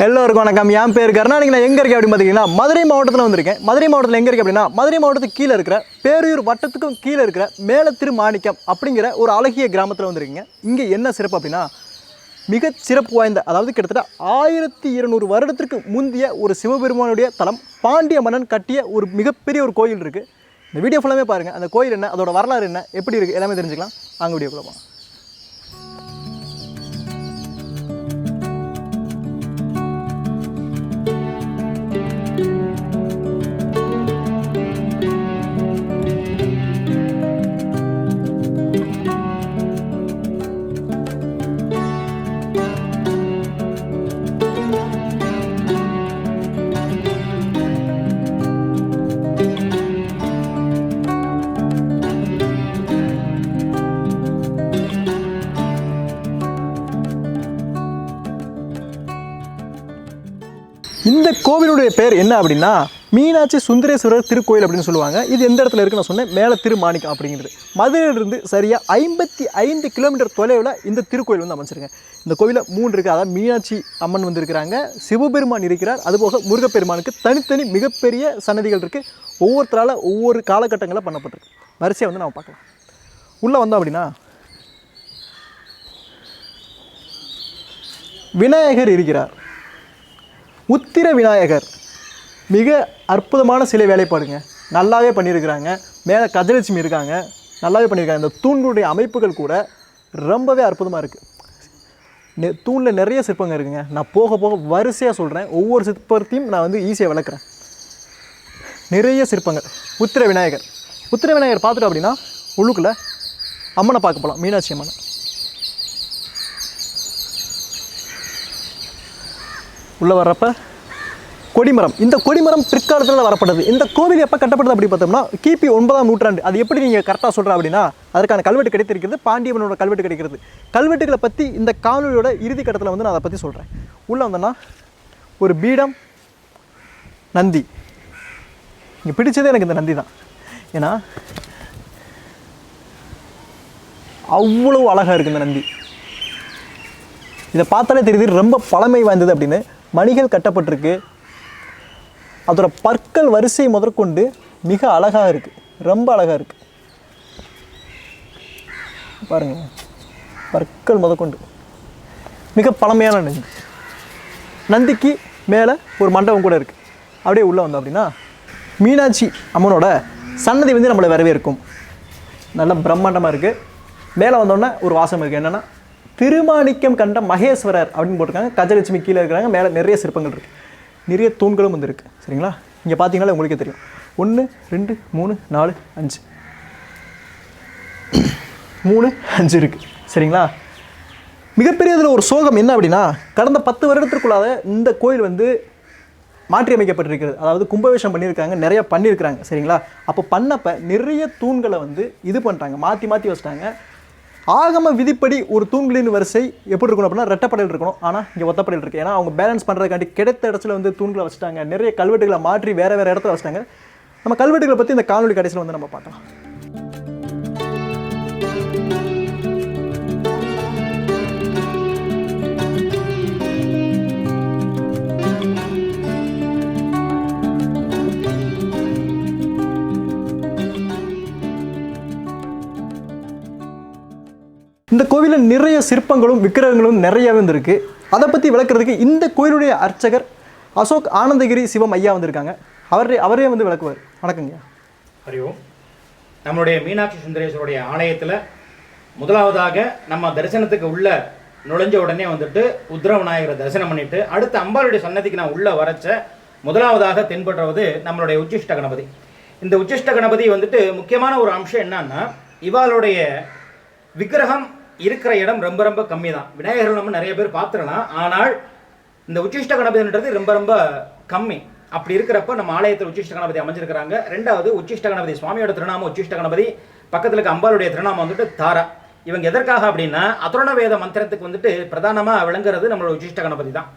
எல்லோருக்கும் வணக்கம். என் பேர் கருணாநிதி. நான் எங்கே இருக்கேன் அப்படின்னு பார்த்தீங்கன்னா மதுரை மாவட்டத்தில் வந்திருக்கேன். மதுரை மாவட்டத்தில் எங்கே இருக்குது அப்படின்னா மதுரை மாவட்டத்துக்கு கீழே இருக்கிற பேரூர் வட்டத்துக்கும் கீழே இருக்கிற மேலத்திரு மாணிக்கம் அப்படிங்கிற ஒரு அழகிய கிராமத்தில் வந்திருக்கீங்க. இங்கே என்ன சிறப்பு அப்படின்னா மிக சிறப்பு வாய்ந்த, அதாவது கிட்டத்தட்ட 1200 வருடத்திற்கு முந்தைய ஒரு சிவபெருமானுடைய தலம், பாண்டிய மன்னன் கட்டிய ஒரு மிகப்பெரிய ஒரு கோயில் இருக்குது. இந்த வீடியோ ஃபுல்லாமே பாருங்கள். அந்த கோயில் என்ன, அதோட வரலாறு என்ன, எப்படி இருக்குது எல்லாமே தெரிஞ்சுக்கலாம். அங்கே வீடியோக்குள்ள போகலாம். இந்த கோவிலுடைய பேர் என்ன அப்படின்னா மீனாட்சி சுந்தரேஸ்வரர் திருக்கோயில் அப்படின்னு சொல்லுவாங்க. இது எந்த இடத்துல இருக்குன்னு நான் சொன்னேன், மேலத்திரு மாணிக்கம் அப்படிங்கிறது. மதுரையிலிருந்து சரியாக 55 கிலோமீட்டர் தொலைவில் இந்த திருக்கோயில் வந்து அமைச்சிருங்க. இந்த கோவிலில் 3 இருக்குது. அதாவது மீனாட்சி அம்மன் வந்து இருக்கிறாங்க, சிவபெருமான் இருக்கிறார், அதுபோக முருகப்பெருமானுக்கு தனித்தனி மிகப்பெரிய சன்னதிகள் இருக்குது. ஒவ்வொருத்தரால் ஒவ்வொரு காலகட்டங்களில் பண்ணப்பட்டிருக்கு. வரிசையாக வந்து நம்ம பார்க்கலாம். உள்ளே வந்தோம் அப்படின்னா விநாயகர் இருக்கிறார். உத்திர விநாயகர் மிக அற்புதமான சிலை வேலைப்பாடுங்க, நல்லாவே பண்ணியிருக்கிறாங்க. மேலே கஜலட்சுமி இருக்காங்க, நல்லாவே பண்ணியிருக்காங்க. இந்த தூண்களுடைய அமைப்புகள் கூட ரொம்பவே அற்புதமாக இருக்குது. தூணில் நிறைய சிற்பங்கள் இருக்குங்க. நான் போக போக வரிசையாக சொல்கிறேன். ஒவ்வொரு சிற்பத்தையும் நான் வந்து ஈஸியாக விளக்குறேன். நிறைய சிற்பங்கள். உத்திர விநாயகர் பார்த்துட்டோம் அப்படின்னா உள்ளுக்குள்ளே அம்மனை பார்க்க போகலாம், மீனாட்சி அம்மனை. உள்ளே வர்றப்ப கொடிமரம். இந்த கொடிமரம் பிற்காலத்தில் வரப்பட்டது. இந்த கோவில் எப்போ கட்டப்பட்டது அப்படி பார்த்தோம்னா கிபி 9ஆம் நூற்றாண்டு. அது எப்படி நீங்கள் கரெக்டாக சொல்கிறேன் அப்படின்னா அதற்கான கல்வெட்டு கிடைத்திருக்கிறது, பாண்டியவனோட கல்வெட்டு கிடைக்கிறது. கல்வெட்டுகளை பற்றி இந்த காணொலியோட இறுதி கட்டத்தில் வந்து நான் அதை பற்றி சொல்கிறேன். உள்ளே வந்தோன்னா ஒரு பீடம், நந்தி. இங்கே பிடிச்சதே எனக்கு இந்த நந்தி தான். ஏன்னா அவ்வளோ அழகாக இருக்குது இந்த நந்தி. இதை பார்த்தாலே தெரியுது ரொம்ப பழமை வாய்ந்தது அப்படின்னு. மணிகள் கட்டப்பட்டிருக்கு. அதோட பற்கள் வரிசை முதற்கொண்டு மிக அழகாக இருக்குது, ரொம்ப அழகாக இருக்குது. பாருங்கள், பற்கள் முதற்கொண்டு மிக பழமையான நந்தி. நந்திக்கு மேலே ஒரு மண்டபம் கூட இருக்குது. அப்படியே உள்ளே வந்தோம் அப்படின்னா மீனாட்சி அம்மனோட சன்னதி வந்து நம்மளை வரவேற்கும். நல்ல பிரம்மாண்டமாக இருக்குது. மேலே வந்தோடனே ஒரு வாசம் இருக்குது. என்னென்னா திருமாணிக்கம் கண்ட மகேஸ்வரர் அப்படின்னு போட்டிருக்காங்க. கஜலட்சுமி கீழே இருக்கிறாங்க. மேலே நிறைய சிற்பங்கள் இருக்குது, நிறைய தூண்களும் வந்து இருக்குது. சரிங்களா? இங்கே பார்த்தீங்கன்னா உங்களுக்கே தெரியும். 1 2 3 4 5 3 5 இருக்குது. சரிங்களா? மிகப்பெரிய இதில் ஒரு சோகம் என்ன அப்படின்னா கடந்த 10 வருடத்திற்குள்ளாக இந்த கோயில் வந்து மாற்றி அமைக்கப்பட்டிருக்கிறது. அதாவது கும்பாபிஷேகம் பண்ணியிருக்காங்க, நிறையா பண்ணியிருக்கிறாங்க. சரிங்களா? அப்போ பண்ணப்போ நிறைய தூண்களை வந்து இது பண்ணிட்டாங்க, மாற்றி வச்சுட்டாங்க. ஆகம விதிப்படி ஒரு தூண்களின் வரிசை எப்படி இருக்கணும் அப்படின்னா ரெட்டப்படையில் இருக்கணும். ஆனால் இங்கே ஒத்தப்படையில் இருக்குது. ஏன்னா அவங்க பேலன்ஸ் பண்ணுறதுக்காண்டி கிடைத்த இடத்துல வந்து தூண்களை வச்சுட்டாங்க. நிறைய கல்வெட்டுகளை மாற்றி வேறு இடத்துல வச்சுட்டாங்க. நம்ம கல்வெட்டுகளை பற்றி இந்த காணொலி கடைசியில் வந்து நம்ம பார்க்கலாம். இந்த கோவிலில் நிறைய சிற்பங்களும் விக்கிரகங்களும் நிறையவே வந்துருக்கு. அதை பற்றி விளக்குறதுக்கு இந்த கோயிலுடைய அர்ச்சகர் அசோக் ஆனந்தகிரி சிவம் ஐயா வந்திருக்காங்க. அவரே வந்து விளக்குவார். வணக்கங்க. ஹரிஓம். நம்மளுடைய மீனாட்சி சுந்தரேஸ்வருடைய ஆலயத்தில் முதலாவதாக நம்ம தரிசனத்துக்கு உள்ள நுழைஞ்ச உடனே வந்துட்டு உத்திர விநாயகரை தரிசனம் பண்ணிட்டு அடுத்து அம்பாளுடைய சன்னதிக்கு நான் உள்ள வரைச்ச முதலாவதாக தென்படுறது நம்மளுடைய உச்சிஷ்ட கணபதி. இந்த உச்சிஷ்ட கணபதி வந்துட்டு முக்கியமான ஒரு அம்சம் என்னன்னா இவாளுடைய விக்கிரகம் இருக்கிற இடம் ரொம்ப ரொம்ப கம்மி தான். விநாயகர்கள் நம்ம நிறைய பேர் பார்த்துடலாம், ஆனால் இந்த உச்சிஷ்ட கணபதின்றது ரொம்ப ரொம்ப கம்மி. அப்படி இருக்கிறப்ப நம்ம ஆலயத்தில் உச்சிஷ்ட கணபதி அமைஞ்சிருக்கிறாங்க. ரெண்டாவது உச்சிஷ்ட கணபதி சுவாமியோட திருநாமம் உச்சிஷ்ட கணபதி, பக்கத்தில் இருக்க அம்பாளுடைய திருநாமம் வந்துட்டு தாரா. இவங்க எதற்காக அப்படின்னா அதர்வண வேத மந்திரத்துக்கு வந்துட்டு பிரதானமாக விளங்குறது நம்மளோட உச்சிஷ்ட கணபதி தான்.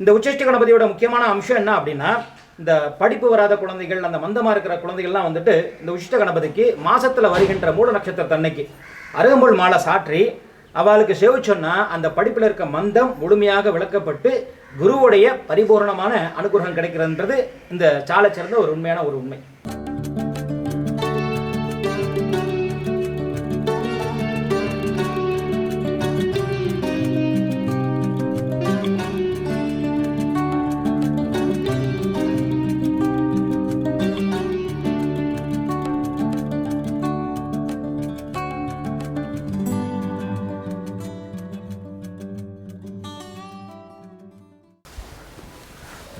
இந்த உச்சிஷ்ட கணபதியோட முக்கியமான அம்சம் என்ன அப்படின்னா இந்த படிப்பு வராத குழந்தைகள், அந்த மந்தமாக இருக்கிற குழந்தைகள்லாம் வந்துட்டு இந்த உச்சிஷ்ட கணபதிக்கு மாசத்தில் வருகின்ற மூல நட்சத்திரத்தன்னைக்கு அருகம்புல் மாலை சாற்றி அவளுக்கு செவிச்சொன்னா அந்த படிப்பில் இருக்க மந்தம் முழுமையாக விளக்கப்பட்டு குருவுடைய பரிபூர்ணமான அனுகிரகம் கிடைக்கிறதுன்றது இந்த சாலை சிறந்த ஒரு உண்மையான ஒரு உண்மை.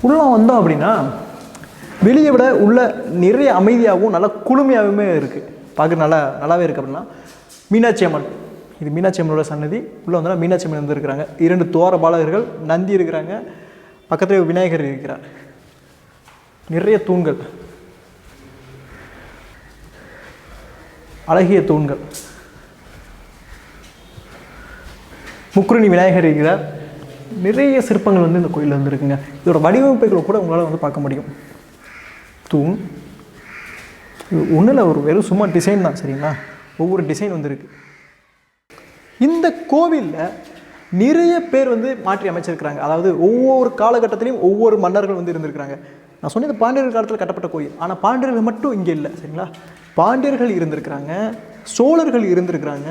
உள்ளே வந்தோம் அப்படின்னா வெளியே விட உள்ள நிறைய அமைதியாகவும் நல்லா குளுமையாகவுமே இருக்குது. பார்க்க நல்லாவே இருக்குது. அப்படின்னா மீனாட்சி அம்மன், இது மீனாட்சி அம்மனோட சன்னதி. உள்ளே வந்தால் மீனாட்சி அம்மன் வந்துருக்கிறாங்க. 2 துவார பாலகர்கள், நந்தி இருக்கிறாங்க, பக்கத்தில் விநாயகர் இருக்கிறார். நிறைய தூண்கள், அழகிய தூண்கள். முக்குருணி விநாயகர் இருக்கிறார். நிறைய சிற்பங்கள் வந்து இந்த கோயிலில் வந்துருக்குங்க. இதோட வடிவமைப்புகளை கூட உங்களால் வந்து பார்க்க முடியும். தூண் ஒன்றும் இல்லை, ஒரு வெறும் சும்மா டிசைன் தான். சரிங்களா, ஒவ்வொரு டிசைன் வந்துருக்கு. இந்த கோவிலில் நிறைய பேர் வந்து மாற்றி அமைச்சிருக்கிறாங்க. அதாவது ஒவ்வொரு காலகட்டத்திலையும் ஒவ்வொரு மன்னர்கள் வந்து இருந்திருக்கிறாங்க. நான் சொன்னது பாண்டியர்கள் காலத்தில் கட்டப்பட்ட கோயில். ஆனால் பாண்டியர்கள் மட்டும் இங்கே இல்லை. சரிங்களா, பாண்டியர்கள் இருந்திருக்கிறாங்க, சோழர்கள் இருந்திருக்கிறாங்க,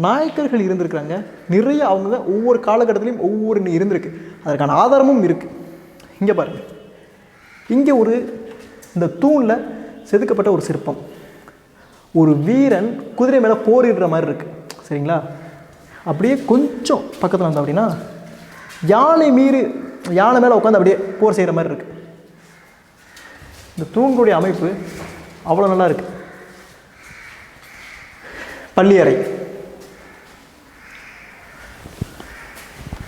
நாயக்கர்கள் இருந்திருக்கிறாங்க. நிறைய அவங்க ஒவ்வொரு காலகட்டத்திலையும் ஒவ்வொரு இருந்திருக்கு. அதற்கான ஆதாரமும் இருக்குது. இங்கே பாருங்கள், இங்கே இந்த தூணில் செதுக்கப்பட்ட ஒரு சிற்பம். ஒரு வீரன் குதிரை மேலே போரிடுற மாதிரி இருக்குது. சரிங்களா, அப்படியே கொஞ்சம் பக்கத்தில் வந்தோம் அப்படின்னா யானை மேலே உட்காந்து அப்படியே போர் செய்கிற மாதிரி இருக்குது. இந்த தூண்களுடைய அமைப்பு அவ்வளோ நல்லா இருக்குது. பள்ளியறை,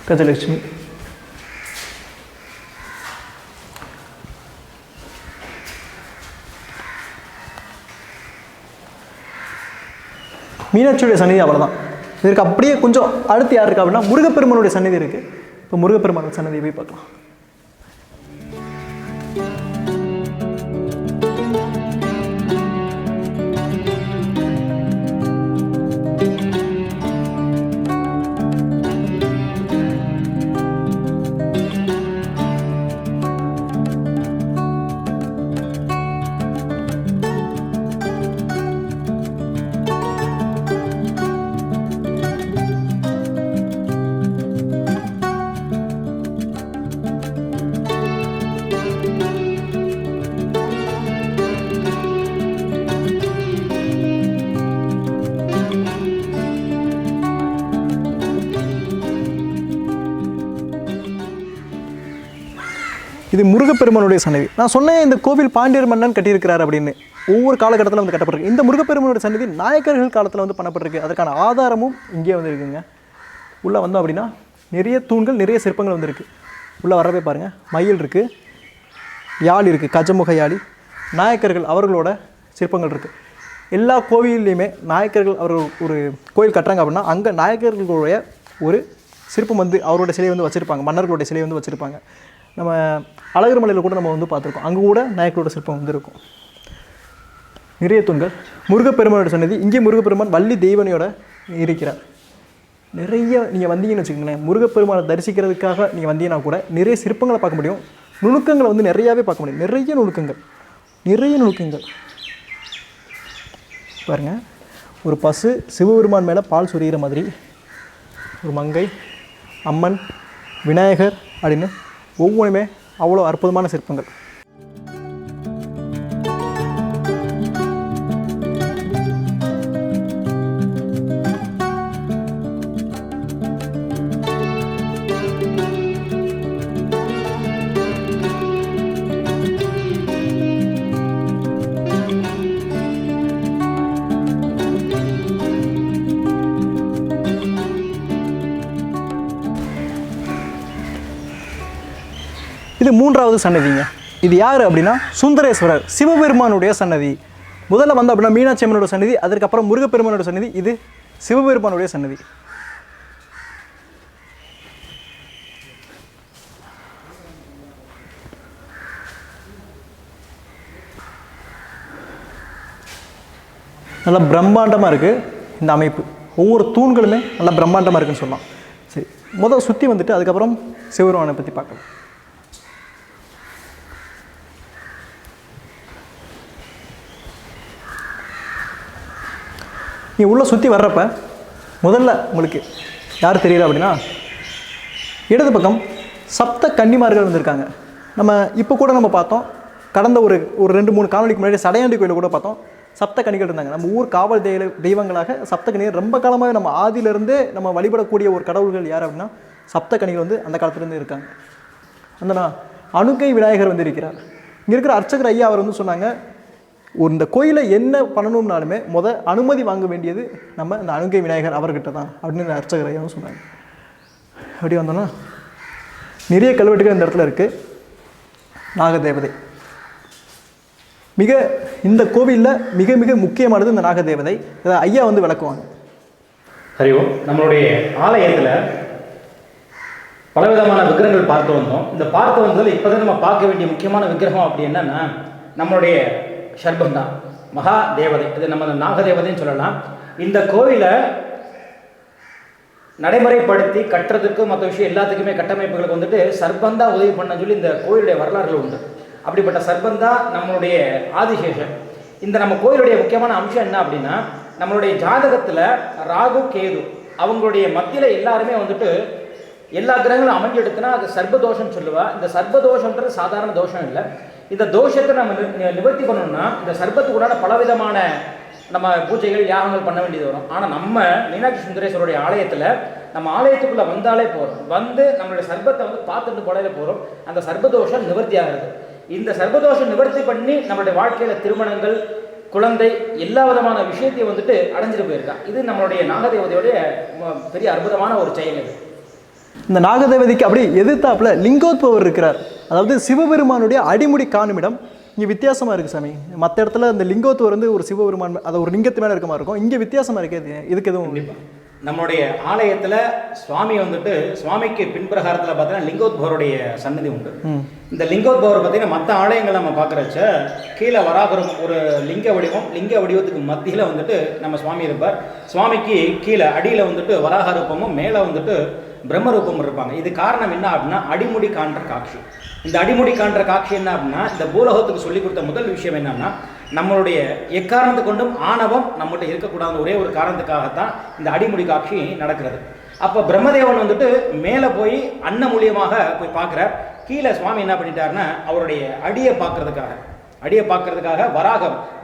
கஜலட்சுமி, மீனாட்சியுடைய சன்னதி அவ்வளோதான். இதற்கு அப்படியே கொஞ்சம் அடுத்து யார் இருக்கா அப்படின்னா முருகப்பெருமானுடைய சன்னதி இருக்குது. இப்போ முருகப்பெருமானுடைய சன்னதியை போய் பார்க்கலாம். இது முருகப்பெருமானுடைய சன்னதி. நான் சொன்னேன் இந்த கோவில் பாண்டியர் மன்னன் கட்டியிருக்கிறார் அப்படின்னு. ஒவ்வொரு காலகட்டத்தில் வந்து கட்டப்பட்டிருக்கு. இந்த முருகப்பெருமானுடைய சன்னதி நாயக்கர்கள் காலத்தில் வந்து பண்ணப்பட்டிருக்கு. அதற்கான ஆதாரமும் இங்கே வந்து இருக்குங்க. உள்ளே வந்தோம் அப்படின்னா நிறைய தூண்கள், நிறைய சிற்பங்கள் வந்து இருக்குது. உள்ளே வரவே பாருங்கள், மயில் இருக்குது, யாழ் இருக்குது, கஜமுக யாழி, நாயக்கர்கள் அவர்களோட சிற்பங்கள் இருக்குது. எல்லா கோவில்லையுமே நாயக்கர்கள் அவர்கள் ஒரு கோயில் கட்டுறாங்க அப்படின்னா அங்கே நாயக்கர்களுடைய ஒரு சிற்பம் வந்து அவரோட சிலையை வந்து வச்சுருப்பாங்க, மன்னர்களுடைய சிலையை வந்து வச்சுருப்பாங்க. நம்ம அழகர் மலையில் கூட நம்ம வந்து பார்த்துருக்கோம், அங்கே கூட நாயக்கரோட சிற்பம் வந்து இருக்கும். நிறைய தூண்கள். முருகப்பெருமானோட சன்னதி, இங்கே முருகப்பெருமான் வள்ளி தெய்வனையோட இருக்கிறார். நிறைய நீங்கள் வந்தீங்கன்னு வச்சுக்கோங்களேன், முருகப்பெருமானை தரிசிக்கிறதுக்காக நீங்கள் வந்தீங்கன்னா கூட நிறைய சிற்பங்களை பார்க்க முடியும். நுணுக்கங்களை வந்து நிறையாவே பார்க்க முடியும். நிறைய நுணுக்கங்கள் பாருங்கள். ஒரு பசு சிவபெருமான் மேலே பால் சொரிகிற மாதிரி, ஒரு மங்கை, அம்மன், விநாயகர் அப்படின்னு ஒவ்வொன்றுமே அவ்வளோ அற்புதமான சிற்பங்கள். இது மூன்றாவது சன்னதிங்க. இது யார் அப்படின்னா சுந்தரேஸ்வரர், சிவபெருமானுடைய சன்னதி. முதல்ல வந்து அப்படின்னா மீனாட்சி அம்மனோட சன்னதி, அதுக்கப்புறம் முருகப்பெருமானோட சன்னதி, இது சிவபெருமானுடைய சன்னதி. நல்லா பிரம்மாண்டமாக இருக்குது இந்த அமைப்பு. ஒவ்வொரு தூண்களுமே நல்லா பிரம்மாண்டமாக இருக்குன்னு சொல்லலாம். சரி, முதல் சுற்றி வந்துட்டு அதுக்கப்புறம் சிவபெருமானை பற்றி பார்க்கலாம். நீ உள்ளே சுற்றி வர்றப்ப முதல்ல உங்களுக்கு யார் தெரியல அப்படின்னா, இடது பக்கம் சப்த கன்னிமார்கள் வந்திருக்காங்க. நம்ம இப்போ கூட நம்ம பார்த்தோம், கடந்த ஒரு 2-3 காணொலிக்கு முன்னாடி சடையாண்டி கோயிலில் கூட பார்த்தோம், சப்த கன்னிகள் இருந்தாங்க. நம்ம ஊர் காவல் தெய்வங்களாக சப்த கன்னிகள் ரொம்ப காலமாக நம்ம ஆதியிலிருந்தே நம்ம வழிபடக்கூடிய ஒரு கடவுள்கள் யார் அப்படின்னா சப்த கன்னிகள் வந்து அந்த காலத்துலேருந்து இருக்காங்க. அந்த அணுக்கை விநாயகர் வந்து இருக்கிறார். இங்கே இருக்கிற அர்ச்சகர் ஐயா அவர் வந்து சொன்னாங்க, இந்த கோயிலை என்ன பண்ணணும்னாலுமே அனுமதி வாங்க வேண்டியது நம்ம இந்த அணுக்கை விநாயகர் அவர்கிட்ட தான் அப்படின்னு அர்ச்சகர் ஐயாவும் சொன்னாங்க. அப்படி வந்தோன்னா நிறைய கல்வெட்டுகள் இந்த இடத்துல இருக்குது. நாகதேவதை இந்த கோவிலில் மிக மிக முக்கியமானது இந்த நாகதேவதை. இதை ஐயா வந்து விளக்குவாங்க. ஹரி ஓம். நம்மளுடைய ஆலயத்தில் பலவிதமான விக்கிரகங்கள் பார்த்து வந்தோம். இந்த பார்த்து வந்ததில் இப்போதான் நம்ம பார்க்க வேண்டிய முக்கியமான விக்கிரகம் அப்படி என்னன்னா நம்மளுடைய சர்பந்தா மகா தேவதை. இது நம்ம நாகதேவதைன்னு சொல்லலாம். இந்த கோவிலை நடைமுறைப்படுத்தி கட்டுறதுக்கு மற்ற விஷயம் எல்லாத்துக்குமே கட்டமைப்புகளுக்கு வந்துட்டு சர்பந்தா உதவி பண்ண சொல்லி இந்த கோயிலுடைய வரலாறுகள் உண்டு. அப்படிப்பட்ட சர்பந்தா நம்மளுடைய ஆதிசேஷன். இந்த நம்ம கோயிலுடைய முக்கியமான அம்சம் என்ன அப்படின்னா, நம்மளுடைய ஜாதகத்தில் ராகு கேது அவங்களுடைய மத்தியில் எல்லாருமே வந்துட்டு எல்லா கிரகங்களும் அமைஞ்செடுத்துனா அது சர்பதோஷம் சொல்லுவா. இந்த சர்பதோஷன்றது சாதாரண தோஷம் இல்லை. இந்த தோஷத்தை நம்ம நிவர்த்தி பண்ணணும்னா இந்த சர்பத்துக்கு உண்டான பலவிதமான நம்ம பூஜைகள் யாகங்கள் பண்ண வேண்டியது வரும். ஆனால் நம்ம மீனாட்சி சுந்தரேஸ்வருடைய ஆலயத்தில் நம்ம ஆலயத்துக்குள்ளே வந்தாலே போகிறோம், வந்து நம்மளுடைய சர்பத்தை வந்து பார்த்துட்டு போடாலே போகிறோம், அந்த சர்பதோஷம் நிவர்த்தி ஆகிறது. இந்த சர்பதோஷம் நிவர்த்தி பண்ணி நம்மளுடைய வாழ்க்கையில் திருமணங்கள், குழந்தை, எல்லா விதமான விஷயத்தையும் வந்துட்டு அடைஞ்சிட்டு போயிருக்கா. இது நம்மளுடைய நாகதேவதையோடைய பெரிய அற்புதமான ஒரு செயல். இது இந்த நாகதேவதைக்கு அப்படியே எதிர்த்தாப்புல லிங்கோத்பவர் இருக்கிறார். அதாவது சிவபெருமானுடைய அடிமுடி காணுமிடம் இங்கே வித்தியாசமாக இருக்குது சாமி. மற்ற இடத்துல இந்த லிங்கோத்பவர் வந்து ஒரு சிவபெருமான், அது ஒரு லிங்கத்து மேலே இருக்க மாதிரி இருக்கும். இங்கே வித்தியாசமாக இருக்குது. இதுக்கு எதுவும் நம்மளுடைய ஆலயத்தில் சுவாமி வந்துட்டு சுவாமிக்கு பின்புறகாரத்தில் பார்த்தீங்கன்னா லிங்கோத்பவருடைய சன்னதி உண்டு. இந்த லிங்கோத்பவர் பார்த்தீங்கன்னா மற்ற ஆலயங்கள் நம்ம பார்க்குறச்ச கீழே வராகரும் ஒரு லிங்க வடிவத்துக்கு மத்தியில் வந்துட்டு நம்ம சுவாமி இருப்பார். சுவாமிக்கு கீழே அடியில் வந்துட்டு வராக ரூபமும் மேலே வந்துட்டு பிரம்ம ரூபமும் இருப்பாங்க. இது காரணம் என்ன அப்படின்னா அடிமுடி காண்ற காட்சி. இந்த அடிமுடி காண்ற காட்சி என்ன அப்படின்னா இந்த பூலோகத்துக்கு சொல்லி கொடுத்த முதல் விஷயம் என்னன்னா, நம்மளுடைய எக்காரணத்தை கொண்டும் ஆணவம் நம்மகிட்ட இருக்கக்கூடாத ஒரே ஒரு காரணத்துக்காகத்தான் இந்த அடிமுடி காட்சி நடக்கிறது. அப்போ பிரம்மதேவன் வந்துட்டு மேலே போய் அன்ன மூலியமாக போய் பார்க்குறார். கீழே சுவாமி என்ன பண்ணிட்டாருன்னா அவருடைய அடியை பார்க்கறதுக்காக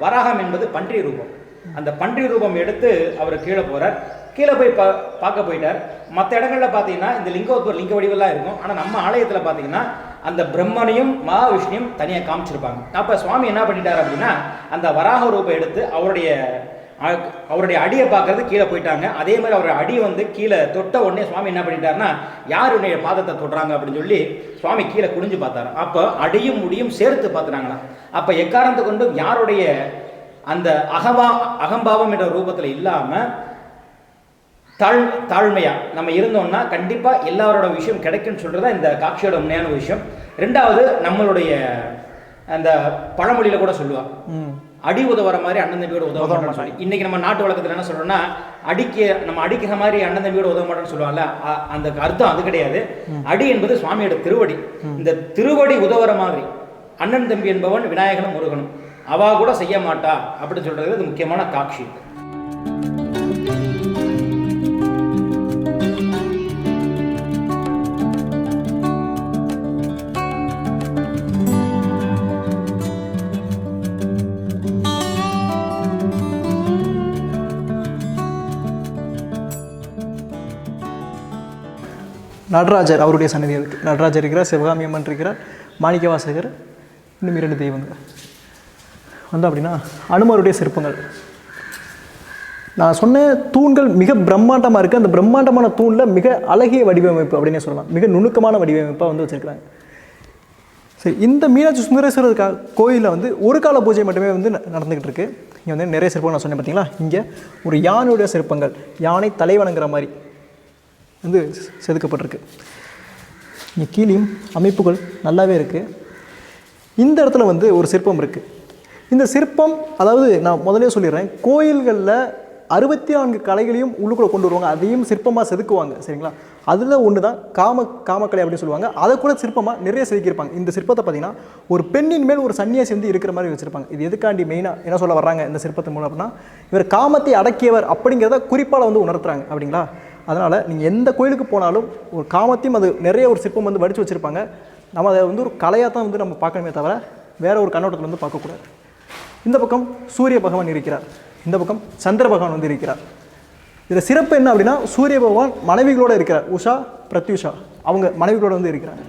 வராகம் என்பது பன்றி ரூபம், அந்த பன்றி ரூபம் எடுத்து அவர் கீழே போகிறார். கீழே போய் பார்க்க போயிட்டார். மற்ற இடங்களில் பார்த்தீங்கன்னா இந்த லிங்கோத்பவர் லிங்க வடிவெல்லாம் இருக்கும். ஆனால் நம்ம ஆலயத்தில் பார்த்தீங்கன்னா அந்த பிரம்மனையும் மகாவிஷ்ணுவையும் தனியாக காமிச்சிருப்பாங்க. அப்போ சுவாமி என்ன பண்ணிட்டார் அப்படின்னா அந்த வராக ரூபம் எடுத்து அவருடைய அடியை பார்க்கறது கீழே போயிட்டாங்க. அதே மாதிரி அவருடைய அடி வந்து கீழே தொட்ட உடனே சுவாமி என்ன பண்ணிட்டாருன்னா யார் உன்னுடைய பாதத்தை தொடுறாங்க அப்படின்னு சொல்லி சுவாமி கீழே குனிஞ்சு பார்த்தாரு. அப்போ அடியும் முடியும் சேர்த்து பார்த்துறாங்களா. அப்போ எக்காரணத்தை கொண்டும் யாருடைய அந்த அகம்பாவம் என்ற ரூபத்தில் இல்லாமல் தாழ்மையா நம்ம இருந்தோம்னா கண்டிப்பா எல்லாரோட விஷயம் கிடைக்கும்னு சொல்றதா இந்த காட்சியோட உண்மையான விஷயம். ரெண்டாவது, நம்மளுடைய அந்த பழமொழியில கூட சொல்லுவா, அடி உதவுற மாதிரி அண்ணன் தம்பியோட உதவ மாட்டோம்னு சொல்லி. இன்னைக்கு நம்ம நாட்டு வழக்கத்தில் என்ன சொல்றோம்னா நம்ம அடிக்கிற மாதிரி அண்ணன் தம்பியோட உதவ மாட்டோம்னு சொல்லுவாங்கல்ல, அந்த அர்த்தம் அது கிடையாது. அடி என்பது சுவாமியோட திருவடி. இந்த திருவடி உதவுற மாதிரி அண்ணன் தம்பி என்பவன் விநாயகனும் முருகனும் அவா கூட செய்ய மாட்டா அப்படின்னு சொல்றது இது முக்கியமான காட்சி. நடராஜர் அவருடைய சன்னதி இருக்குது. நடராஜர் இருக்கிறார், சிவகாமி அம்மன் இருக்கிறார், மாணிக்க வாசகர், இன்னும் 2 தெய்வங்கள் வந்து அப்படின்னா அனுமருடைய சிற்பங்கள். நான் சொன்ன தூண்கள் மிக பிரம்மாண்டமாக இருக்குது. அந்த பிரம்மாண்டமான தூணில் மிக அழகிய வடிவமைப்பு அப்படின்னே சொல்லலாம், மிக நுணுக்கமான வடிவமைப்பாக வந்து வச்சுருக்கிறாங்க. சரி, இந்த மீனாட்சி சுந்தரேஸ்வரர் கோயிலில் வந்து ஒரு கால பூஜை மட்டுமே வந்து நடந்துக்கிட்டு இருக்குது. இங்கே வந்து நிறைய சிற்பங்கள் நான் சொன்னேன் பார்த்தீங்களா. இங்கே ஒரு யானையுடைய சிற்பங்கள், யானை தலைவணங்குற மாதிரி வந்து செதுக்கப்பட்டிருக்கு. இங்கே கீழேயும் அமைப்புகள் நல்லாவே இருக்குது. இந்த இடத்துல வந்து ஒரு சிற்பம் இருக்குது. இந்த சிற்பம், அதாவது நான் முதலே சொல்லிடுறேன், கோயில்களில் 64 கலைகளையும் உள்ளுக்குள்ளே கொண்டு வருவாங்க, அதையும் சிற்பமாக செதுக்குவாங்க. சரிங்களா, அதில் ஒன்று தான் காமக்கலை அப்படின்னு சொல்லுவாங்க. அதை கூட சிற்பமாக நிறைய செதுக்கியிருப்பாங்க. இந்த சிற்பத்தை பார்த்தீங்கன்னா ஒரு பெண்ணின் மேல் ஒரு சன்னியாசி வந்து இருக்கிற மாதிரி வச்சுருப்பாங்க. இது எதுக்காண்டி மெயினாக என்ன சொல்ல வர்றாங்க இந்த சிற்பத்தின் மூலம் அப்படின்னா, இவர் காமத்தை அடக்கியவர் அப்படிங்கிறத குறிப்பால் வந்து உணர்த்துறாங்க. அப்படிங்களா, அதனால் நீங்கள் எந்த கோயிலுக்கு போனாலும் ஒரு காமத்தையும் அது நிறைய ஒரு சிற்பம் வந்து வடித்து வச்சுருப்பாங்க. நம்ம அதை வந்து ஒரு கலையாக தான் வந்து நம்ம பார்க்கணுமே தவிர வேற ஒரு கண்ணோட்டத்தில் வந்து பார்க்கக்கூடாது. இந்த பக்கம் சூரிய பகவான் இருக்கிறார், இந்த பக்கம் சந்திர பகவான் வந்து இருக்கிறார். இதில் சிறப்பு என்ன அப்படின்னா, சூரிய பகவான் மனைவிகளோடு இருக்கிறார். உஷா, பிரத்யூஷா அவங்க மனைவிகளோடு வந்து இருக்கிறார்.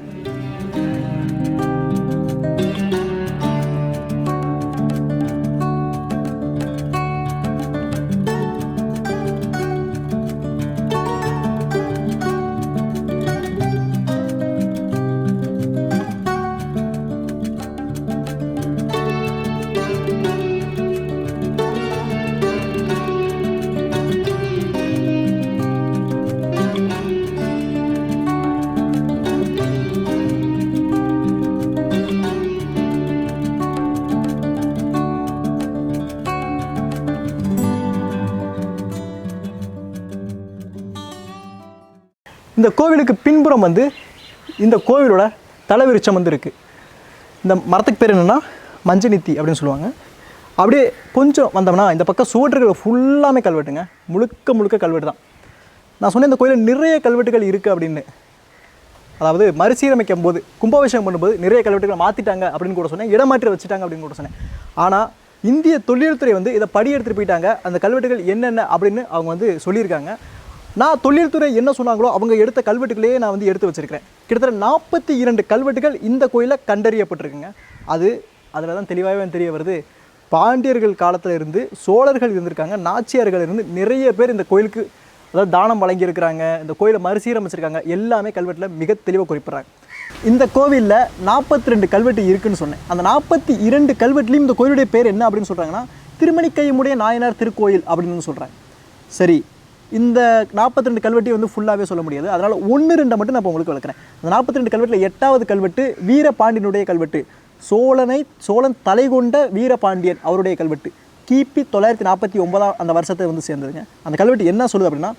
இந்த கோவிலுக்கு பின்புறம் வந்து இந்த கோவிலோட தலைவிருச்சம் வந்து இருக்குது. இந்த மரத்துக்கு பேர் என்னென்னா மஞ்சனித்தி அப்படின்னு சொல்லுவாங்க. அப்படியே கொஞ்சம் வந்தோம்னா இந்த பக்கம் சுவற்றுகள் ஃபுல்லாமே கல்வெட்டுங்க, முழுக்க முழுக்க கல்வெட்டு தான். நான் சொன்னேன் இந்த கோயிலில் நிறைய கல்வெட்டுகள் இருக்குது அப்படின்னு. அதாவது மறுசீரமைக்கும் போது கும்பாபிஷேகம் பண்ணும்போது நிறைய கல்வெட்டுகளை மாற்றிட்டாங்க அப்படின்னு கூட சொன்னேன், இடமாற்றி வச்சுட்டாங்க அப்படின்னு கூட சொன்னேன். ஆனால் இந்திய தொழில்துறை வந்து இதை படி எடுத்துகிட்டு போயிட்டாங்க. அந்த கல்வெட்டுகள் என்னென்ன அப்படின்னு அவங்க வந்து சொல்லியிருக்காங்க. நான் தொழில்துறை என்ன சொன்னாங்களோ அவங்க எடுத்த கல்வெட்டுகளையே நான் வந்து எடுத்து வச்சுருக்கிறேன். கிட்டத்தட்ட 42 கல்வெட்டுகள் இந்த கோயிலில் கண்டறியப்பட்டிருக்குங்க. அதில் தான் தெளிவாகவே தெரிய வருது, பாண்டியர்கள் காலத்தில் இருந்து சோழர்கள் இருந்திருக்காங்க, நாச்சியார்கள் இருந்து நிறைய பேர் இந்த கோயிலுக்கு அதாவது தானம் வழங்கியிருக்கிறாங்க, இந்த கோயிலை மறுசீரமைச்சிருக்காங்க. எல்லாமே கல்வெட்டில் மிக தெளிவாக குறிப்பிட்றாங்க. இந்த கோவிலில் 42 கல்வெட்டு இருக்குன்னு சொன்னேன். அந்த 42 கல்வெட்டுலேயும் இந்த கோயிலுடைய பேர் என்ன அப்படின்னு சொல்கிறாங்கன்னா, திருமணிக்கையுமுடைய நாயனார் திருக்கோயில் அப்படின்னு சொல்கிறாங்க. சரி, இந்த 42 கல்வெட்டையும் வந்து ஃபுல்லாகவே சொல்ல முடியாது, அதனால் 1-2 மட்டும் நான் இப்போ உங்களுக்கு விளக்குறேன். அந்த 42 கல்வெட்டில் 8வது கல்வெட்டு வீரபாண்டியனுடைய கல்வெட்டு. சோழன் தலை கொண்ட வீரபாண்டியன் அவருடைய கல்வெட்டு கிபி 949 அந்த வருஷத்தை வந்து சேர்ந்ததுங்க. அந்த கல்வெட்டு என்ன சொல்லுது அப்படின்னா,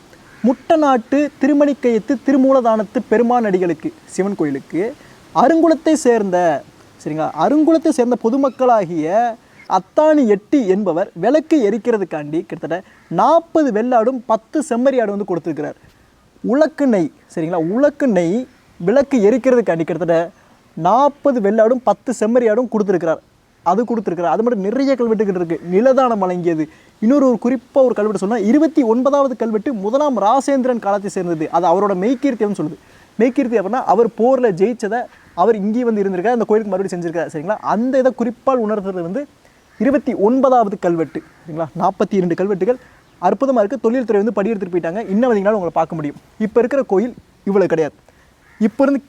முட்டநாட்டு திருமணிக்கையத்து திருமூலதானத்து பெருமான் அடிகளுக்கு சிவன் கோயிலுக்கு அருங்குளத்தை சேர்ந்த சரிங்களா அருங்குளத்தை சேர்ந்த பொதுமக்களாகிய அத்தாணி எட்டி என்பவர் விளக்கு எரிக்கிறதுக்காண்டி கிட்டத்தட்ட 40 வெள்ளாடும் 10 செம்மறியாடு வந்து கொடுத்துருக்கிறார். உலக்கு நெய் சரிங்களா, உலக்கு நெய் விளக்கு எரிக்கிறதுக்காண்டி கிட்டத்தட்ட 40 வெள்ளாடும் 10 செம்மறியாடும் கொடுத்துருக்கிறார். அது மட்டும் நிறைய கல்வெட்டுகள் இருக்குது. நிலதானம் வழங்கியது. இன்னொரு குறிப்பாக ஒரு கல்வெட்டு சொன்னால் 29வது கல்வெட்டு 1ஆம் ராசேந்திரன் காலத்தை சேர்ந்தது. அது அவரோட மெய்கீர்த்தின்னு சொல்லுது. மெய்கீர்த்தி அப்படின்னா அவர் போரில் ஜெயிச்சதை அவர் இங்கேயே வந்து இருந்திருக்கார், அந்த கோயிலுக்கு மறுபடியும் செஞ்சிருக்காரு. சரிங்களா, அந்த இதை குறிப்பால் உணர்த்துறது வந்து 29வது கல்வெட்டு. சரிங்களா, 42 கல்வெட்டுகள் அற்புதமாக இருக்குது. தொழில்துறை வந்து படி எடுத்துகிட்டு போயிட்டாங்க. இன்னும் வந்தீங்கன்னாலும் உங்களை பார்க்க முடியும். இப்போ இருக்கிற கோயில் இவ்வளோ கிடையாது. இப்போ இருந்து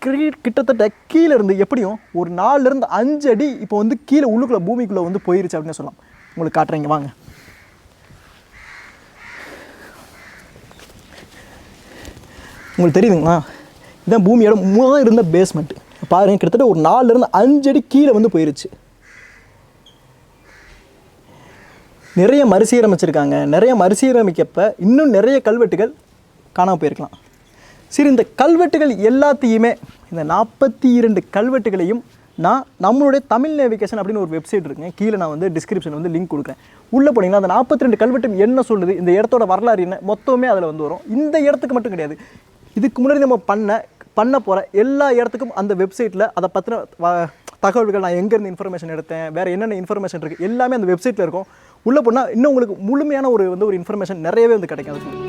கிட்டத்தட்ட கீழே இருந்து எப்படியும் ஒரு 4-5 அடி இப்போ வந்து கீழே உள்ளுக்குள்ளே பூமிக்குள்ளே வந்து போயிருச்சு அப்படின்னு சொல்லலாம். உங்களுக்கு காட்டுறீங்க வாங்க. உங்களுக்கு தெரியுதுங்களா, இதுதான் பூமியோட முதல் இருந்த பேஸ்மெண்ட். பாருங்கள், கிட்டத்தட்ட ஒரு 4-5 அடி கீழே வந்து போயிருச்சு. நிறைய மறுசீரமைச்சிருக்காங்க. நிறைய மறுசீரமைக்கப்ப இன்னும் நிறைய கல்வெட்டுகள் காணாமல் போயிருக்கலாம். சரி, இந்த கல்வெட்டுகள் எல்லாத்தையுமே இந்த 42 கல்வெட்டுகளையும் நான் நம்மளுடைய தமிழ்நேவிகேஷன் அப்படின்னு ஒரு வெப்சைட் இருக்குங்க, கீழே நான் வந்து டிஸ்கிரிப்ஷன் வந்து லிங்க் கொடுக்குறேன். உள்ளே போனீங்கன்னா அந்த 42 கல்வெட்டும் என்ன சொல்லுது, இந்த இடத்தோட வரலாறு என்ன, மொத்தமே அதில் வந்து வரும். இந்த இடத்துக்கு மட்டும் கிடையாது, இதுக்கு முன்னாடி நம்ம பண்ண போகிற எல்லா இடத்துக்கும் அந்த வெப்சைட்டில் அதை பற்றின தகவல்கள், நான் எங்கேருந்து இன்ஃபர்மேஷன் எடுத்தேன், வேறு என்னென்ன இன்ஃபர்மேஷன் இருக்குது, எல்லாமே அந்த வெப்சைட்டில் இருக்கும். உள்ளே போனால் இன்னும் உங்களுக்கு முழுமையான ஒரு இன்ஃபர்மேஷன் நிறையவே வந்து கிடைக்கும். அதுக்கு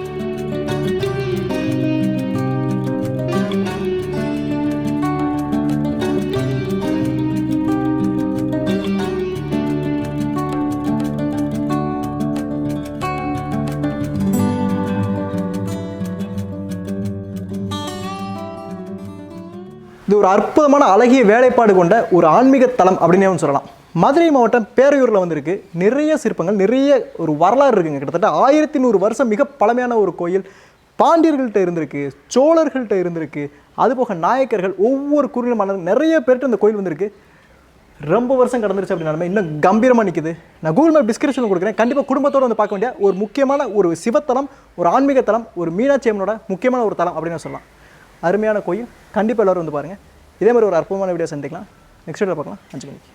இது ஒரு அற்புதமான அழகிய வேலைப்பாடு கொண்ட ஒரு ஆன்மீக தலம் அப்படின்னே சொல்லலாம். மதுரை மாவட்டம் பேரையூரில் வந்துருக்கு. நிறைய சிற்பங்கள், நிறைய ஒரு வரலாறு இருக்குங்க. கிட்டத்தட்ட 1100 வருஷம் மிக பழமையான ஒரு கோயில். பாண்டியர்கள்ட்ட இருந்திருக்கு, சோழர்கள்ட்ட இருந்திருக்கு, அதுபோக நாயக்கர்கள், ஒவ்வொரு குறுநில மன்னர்கள் நிறைய பேர்கிட்ட இந்த கோயில் வந்திருக்கு. ரொம்ப வருஷம் கடந்துருச்சு அப்படின்னாலுமே இன்னும் கம்பீரமாக நிற்குது. நான் கூகுள் மேப் டிஸ்கிரிப்ஷனில் கொடுக்குறேன். கண்டிப்பாக குடும்பத்தோடு வந்து பார்க்க வேண்டிய ஒரு முக்கியமான ஒரு சிவத்தலம், ஒரு ஆன்மீக தலம், ஒரு மீனாட்சி அம்மனோட முக்கியமான ஒரு தலம் அப்படின்னு சொல்லலாம். அருமையான கோயில். கண்டிப்பாக எல்லோரும் வந்து பாருங்கள். இதே மாதிரி ஒரு அற்புதமான வீடியோ சந்திக்கலாம். நெக்ஸ்ட் வீடியோ பார்க்கலாம். 5 மணிக்கு.